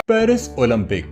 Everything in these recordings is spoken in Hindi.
Paris Olympic,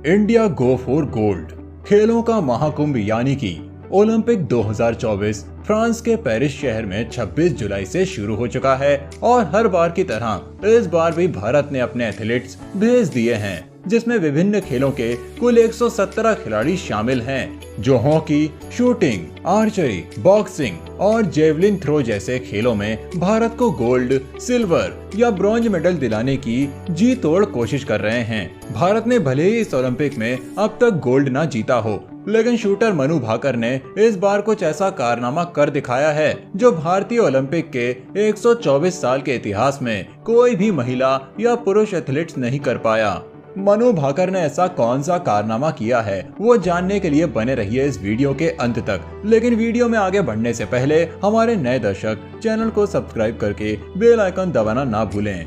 India go for gold. खेलों का महाकुंभ यानी कि ओलंपिक 2024 फ्रांस के पेरिस शहर में 26 जुलाई से शुरू हो चुका है और हर बार की तरह इस बार भी भारत ने अपने एथलीट्स भेज दिए हैं, जिसमें विभिन्न खेलों के कुल 117 खिलाड़ी शामिल हैं, जो हॉकी, शूटिंग, आर्चरी, बॉक्सिंग और जेवलिन थ्रो जैसे खेलों में भारत को गोल्ड, सिल्वर या ब्रॉन्ज मेडल दिलाने की जी तोड़ कोशिश कर रहे हैं। भारत ने भले ही इस ओलंपिक में अब तक गोल्ड ना जीता हो, लेकिन शूटर मनु भाकर ने इस बार कुछ ऐसा कारनामा कर दिखाया है जो भारतीय ओलंपिक के 124 साल के इतिहास में कोई भी महिला या पुरुष एथलीट्स नहीं कर पाया। मनु भाकर ने ऐसा कौन सा कारनामा किया है, वो जानने के लिए बने रहिए इस वीडियो के अंत तक। लेकिन वीडियो में आगे बढ़ने से पहले हमारे नए दर्शक चैनल को सब्सक्राइब करके बेल आइकन दबाना ना भूलें।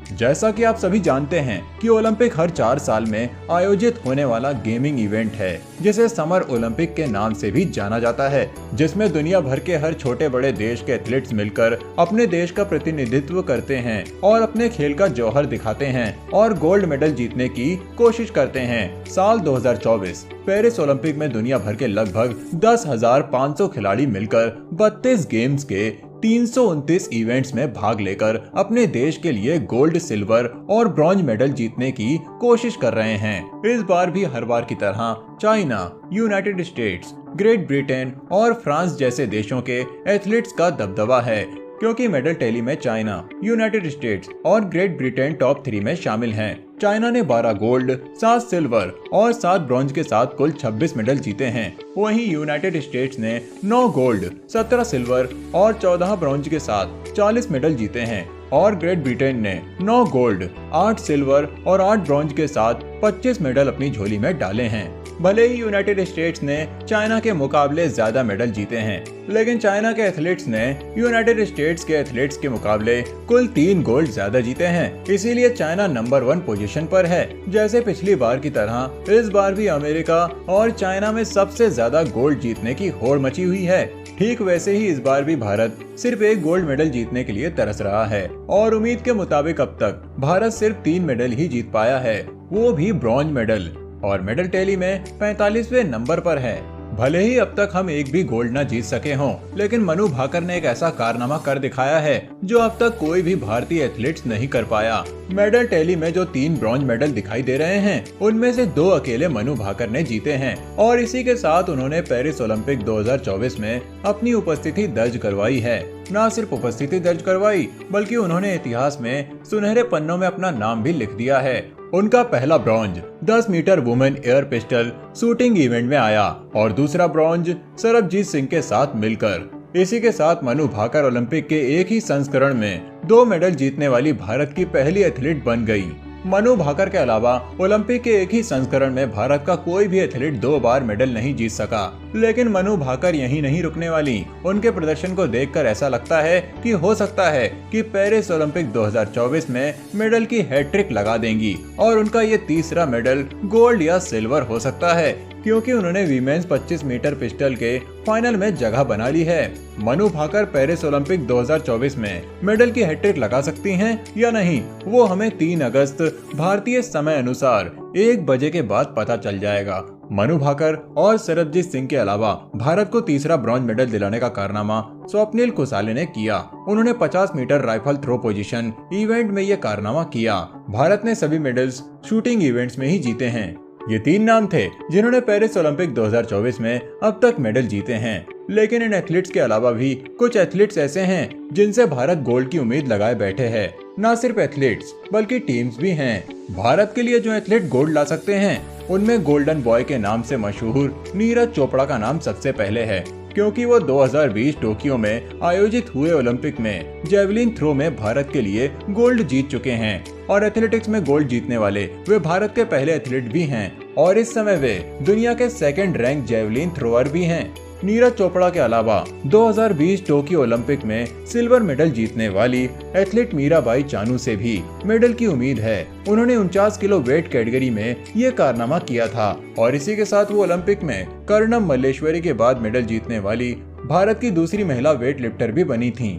जैसा कि आप सभी जानते हैं कि ओलंपिक हर 4 साल में आयोजित होने वाला गेमिंग इवेंट है, जिसे समर ओलंपिक के नाम से भी जाना जाता है, जिसमें दुनिया भर के हर छोटे बड़े देश के एथलीट्स मिलकर अपने देश का प्रतिनिधित्व करते हैं और अपने खेल का जौहर दिखाते हैं और गोल्ड मेडल जीतने की कोशिश करते हैं। साल 2024 पेरिस ओलंपिक में दुनिया भर के लगभग 10,500 खिलाड़ी मिलकर 32 गेम्स के 329 इवेंट्स में भाग लेकर अपने देश के लिए गोल्ड, सिल्वर और ब्रॉन्ज मेडल जीतने की कोशिश कर रहे हैं। इस बार भी हर बार की तरह China, United states, great Britain और फ्रांस जैसे देशों के एथलीट्स का दबदबा है, क्योंकि मेडल टैली में चाइना, यूनाइटेड स्टेट्स और ग्रेट ब्रिटेन टॉप 3 में शामिल हैं। चाइना ने 12 गोल्ड, 7 सिल्वर और 7 ब्रॉन्ज के साथ कुल 26 मेडल जीते हैं। वहीं यूनाइटेड स्टेट्स ने 9 गोल्ड, 17 सिल्वर और 14 ब्रॉन्ज के साथ 40 मेडल जीते हैं और ग्रेट ब्रिटेन ने 9 गोल्ड, 8 सिल्वर और 8 ब्रॉन्ज के साथ 25 मेडल अपनी झोली में डाले हैं। भले ही यूनाइटेड स्टेट्स ने चाइना के मुकाबले ज्यादा मेडल जीते हैं, लेकिन चाइना के एथलीट्स ने यूनाइटेड स्टेट्स के एथलीट्स के मुकाबले कुल 3 गोल्ड ज्यादा जीते हैं। इसीलिए चाइना नंबर 1 पोजीशन पर है। जैसे पिछली बार की तरह इस बार भी अमेरिका और चाइना में सबसे ज्यादा गोल्ड जीतने की होड़ मची हुई है। ठीक वैसे ही इस बार भी भारत सिर्फ 1 गोल्ड मेडल जीतने के लिए तरस रहा है और उम्मीद के मुताबिक अब तक भारत सिर्फ 3 मेडल ही जीत पाया है, वो भी ब्रॉन्ज मेडल, और मेडल टैली में 45वें नंबर पर है। भले ही अब तक हम एक भी गोल्ड न जीत सके हों, लेकिन मनु भाकर ने एक ऐसा कारनामा कर दिखाया है जो अब तक कोई भी भारतीय एथलीट्स नहीं कर पाया। मेडल टैली में जो 3 ब्रॉन्ज मेडल दिखाई दे रहे हैं, उनमें से 2 अकेले मनु भाकर ने जीते हैं और इसी के साथ उन्होंने पेरिस ओलंपिक 2024 में अपनी उपस्थिति दर्ज करवाई है। न सिर्फ उपस्थिति दर्ज करवाई, बल्कि उन्होंने इतिहास में सुनहरे पन्नों में अपना नाम भी लिख दिया है। उनका पहला bronze 10 metre women air pistol shooting event में आया और दूसरा ब्रॉन्ज सरबजीत सिंह के साथ मिलकर। इसी के साथ मनु भाकर ओलंपिक के एक ही संस्करण में 2 मेडल जीतने वाली भारत की पहली एथलीट बन गई। मनु भाकर के अलावा ओलंपिक के एक ही संस्करण में भारत का कोई भी एथलीट 2 बार मेडल नहीं जीत सका। लेकिन मनु भाकर यहीं नहीं रुकने वाली। उनके प्रदर्शन को देखकर ऐसा लगता है कि हो सकता है कि पेरिस ओलंपिक 2024 में मेडल की हैट्रिक लगा देंगी और उनका ये तीसरा मेडल गोल्ड या सिल्वर हो सकता है, क्योंकि उन्होंने वीमेंस 25 मीटर पिस्टल के फाइनल में जगह बना ली है। मनु भाकर पेरिस ओलंपिक 2024 में मेडल की हैट्रिक लगा सकती हैं या नहीं, वो हमें 3 अगस्त भारतीय समय अनुसार 1 बजे के बाद पता चल जाएगा। मनु भाकर और सरबजीत सिंह के अलावा भारत को तीसरा ब्रॉन्ज मेडल दिलाने का कारनामा स्वप्निल कुसाले ने किया। उन्होंने 50 metre rifle three position event में ये कारनामा किया। भारत ने सभी मेडल्स शूटिंग इवेंट्स में ही जीते हैं। ये 3 नाम थे जिन्होंने पेरिस ओलंपिक 2024 में अब तक मेडल जीते हैं। लेकिन इन एथलीट्स के अलावा भी कुछ एथलीट्स ऐसे हैं जिनसे भारत गोल्ड की उम्मीद लगाए बैठे हैं। न सिर्फ एथलीट्स बल्कि टीम्स भी हैं। भारत के लिए जो एथलीट गोल्ड ला सकते हैं, उनमें गोल्डन बॉय के नाम से मशहूर नीरज चोपड़ा का नाम सबसे पहले है, क्योंकि वो 2020 टोक्यो में आयोजित हुए ओलंपिक में जेवलिन थ्रो में भारत के लिए गोल्ड जीत चुके हैं और एथलेटिक्स में गोल्ड जीतने वाले वे भारत के पहले एथलीट भी हैं और इस समय वे दुनिया के 2nd रैंक जेवलिन थ्रोअर भी हैं। नीरज चोपड़ा के अलावा 2020 टोक्यो ओलंपिक में सिल्वर मेडल जीतने वाली एथलीट मीराबाई चानू से भी मेडल की उम्मीद है। उन्होंने 49 किलो वेट कैटेगरी में ये कारनामा किया था और इसी के साथ वो ओलंपिक में कर्णम मल्लेश्वरी के बाद मेडल जीतने वाली भारत की दूसरी महिला वेट लिफ्टर भी बनी थी।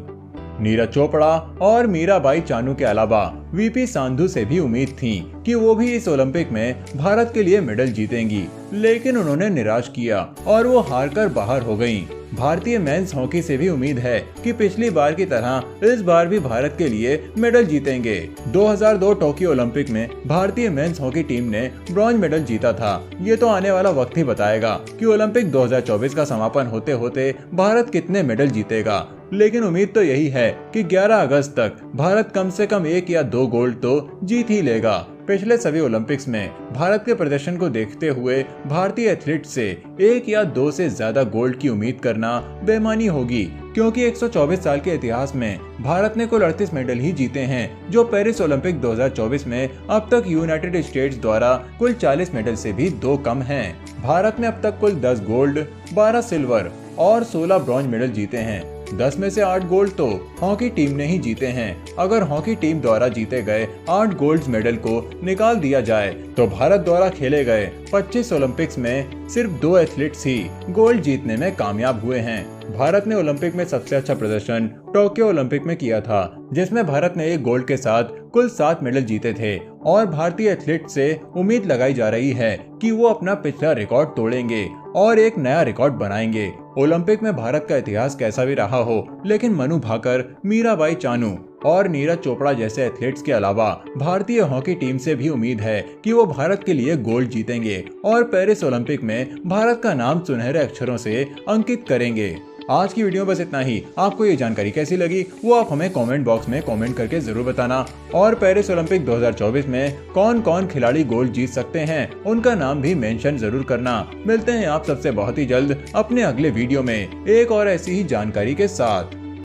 नीरज चोपड़ा और मीराबाई चानू के अलावा वीपी संधू से भी उम्मीद थी कि वो भी इस ओलंपिक में भारत के लिए मेडल जीतेंगी, लेकिन उन्होंने निराश किया और वो हारकर बाहर हो गयीं। भारतीय मेंस हॉकी से भी उम्मीद है कि पिछली बार की तरह इस बार भी भारत के लिए मेडल जीतेंगे। 2002 टोक्यो ओलंपिक में भारतीय मेंस हॉकी टीम ने ब्रॉन्ज मेडल जीता था। ये तो आने वाला वक्त ही बताएगा कि ओलंपिक 2024 का समापन होते होते भारत कितने मेडल जीतेगा, लेकिन उम्मीद तो यही है कि 11 अगस्त तक भारत कम से कम 1 या 2 गोल्ड तो जीत ही लेगा। पिछले सभी ओलंपिक्स में भारत के प्रदर्शन को देखते हुए भारतीय एथलीट से 1 या 2 से ज्यादा गोल्ड की उम्मीद करना बेईमानी होगी, क्योंकि 124 साल के इतिहास में भारत ने कुल 38 मेडल ही जीते हैं, जो पेरिस ओलंपिक 2024 में अब तक यूनाइटेड स्टेट्स द्वारा कुल 40 मेडल से भी 2 कम हैं। भारत ने अब तक कुल 10 गोल्ड, 12 सिल्वर और 16 ब्रॉन्ज मेडल जीते हैं। 10 में से 8 गोल्ड तो हॉकी टीम ने ही जीते हैं। अगर हॉकी टीम द्वारा जीते गए 8 गोल्ड मेडल को निकाल दिया जाए तो भारत द्वारा खेले गए 25 ओलंपिक्स में सिर्फ 2 एथलीट्स ही गोल्ड जीतने में कामयाब हुए हैं। भारत ने ओलंपिक में सबसे अच्छा प्रदर्शन टोक्यो ओलंपिक में किया था, जिसमें भारत ने 1 गोल्ड के साथ कुल 7 मेडल जीते थे और भारतीय एथलीट से उम्मीद लगाई जा रही है कि वो अपना पिछला रिकॉर्ड तोड़ेंगे और एक नया रिकॉर्ड बनाएंगे। ओलंपिक में भारत का इतिहास कैसा भी रहा हो, लेकिन मनु भाकर, मीराबाई चानू और नीरज चोपड़ा जैसे एथलीट्स के अलावा भारतीय हॉकी टीम से भी उम्मीद है कि वो भारत के लिए गोल्ड जीतेंगे और पेरिस ओलंपिक में भारत का नाम सुनहरे अक्षरों से अंकित करेंगे। आज की वीडियो बस इतना ही। आपको ये जानकारी कैसी लगी वो आप हमें कमेंट बॉक्स में कमेंट करके जरूर बताना, और पेरिस ओलंपिक 2024 में कौन कौन खिलाड़ी गोल्ड जीत सकते हैं उनका नाम भी मेंशन जरूर करना। मिलते हैं आप सबसे बहुत ही जल्द अपने अगले वीडियो में एक और ऐसी ही जानकारी के साथ।